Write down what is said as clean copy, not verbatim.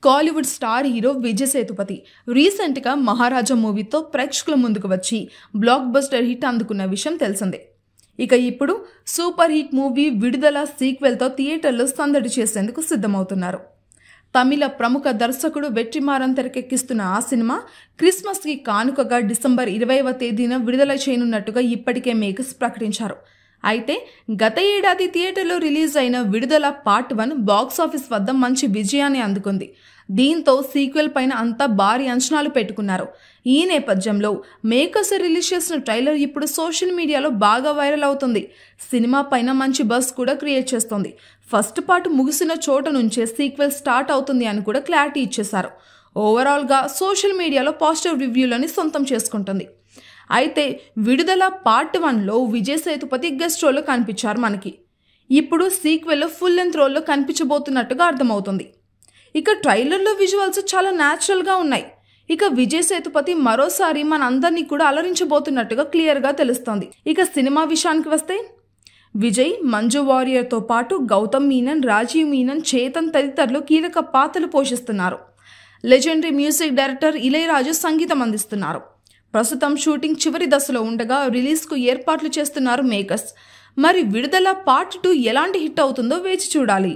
Kollywood star hero Vijay Sethupathi రీసెంట్గా మహారాజా మూవీతో ప్రేక్షకుల ముందుకు వచ్చి బ్లాక్ బస్టర్ హిట్ అందుకున్న విషయం తెలిసిందే. ఇక ఇప్పుడు సూపర్ హిట్ మూవీ విడుదల సీక్వెల్తో థియేటర్లో సందడి చేసేందుకు సిద్ధమవుతున్నారు. తమిళ ప్రముఖ దర్శకుడు వెట్రిమారన్ తెరకెక్కిస్తున్న ఆ సినిమా క్రిస్మస్కి కానుకగా డిసెంబర్ 20వ తేదీన విడుదల చేయనున్నట్టుగా ఇప్పటికే మేకర్స్ ప్రకటించారు. అయితే గత ఏడాది థియేటర్లో రిలీజ్ అయిన విడుదల పార్ట్ 1 బాక్సాఫీస్ వద్ద మంచి విజయాన్ని అందుకుంది. దీంతో సీక్వెల్ పైన అంతా భారీ అంచనాలు పెట్టుకున్నారు. ఈ నేపథ్యంలో మేకర్స్ రిలీజ్ చేసిన ట్రైలర్ ఇప్పుడు సోషల్ మీడియాలో బాగా వైరల్ అవుతుంది. సినిమా పైన మంచి బజ్ కూడా క్రియేట్ చేస్తోంది. ఫస్ట్ పార్ట్ ముగిసిన చోట నుంచే సీక్వెల్ స్టార్ట్ అవుతుంది అని కూడా క్లారిటీ ఇచ్చేశారు. ఓవరాల్గా సోషల్ మీడియాలో పాజిటివ్ రివ్యూలని సొంతం చేసుకుంటుంది. అయితే విడుదల పార్ట్ 1లో విజయ్ సేతుపతి గెస్ట్ రోల్లో కనిపించారు మనకి. ఇప్పుడు సీక్వెల్లో ఫుల్ లెంత్ రోల్లో కనిపించబోతున్నట్టుగా అర్థమవుతుంది. ఇక ట్రైలర్లో విజువల్స్ చాలా న్యాచురల్గా ఉన్నాయి. ఇక విజయ్ సేతుపతి మరోసారి మన అందరినీ కూడా అలరించబోతున్నట్టుగా క్లియర్గా తెలుస్తోంది. ఇక సినిమా విషయానికి వస్తే విజయ్, మంజు వారియర్తో పాటు గౌతమ్ మీనన్, రాజీవ్ మీనన్, చేతన్ తదితరులు కీలక పాత్రలు పోషిస్తున్నారు. లెజెండరీ మ్యూజిక్ డైరెక్టర్ ఇళయరాజా సంగీతం అందిస్తున్నారు. ప్రస్తుతం షూటింగ్ చివరి దశలో ఉండగా రిలీజ్కు ఏర్పాట్లు చేస్తున్నారు మేకర్స్. మరి విడుదల పార్ట్ 2 ఎలాంటి హిట్ అవుతుందో వేచి చూడాలి.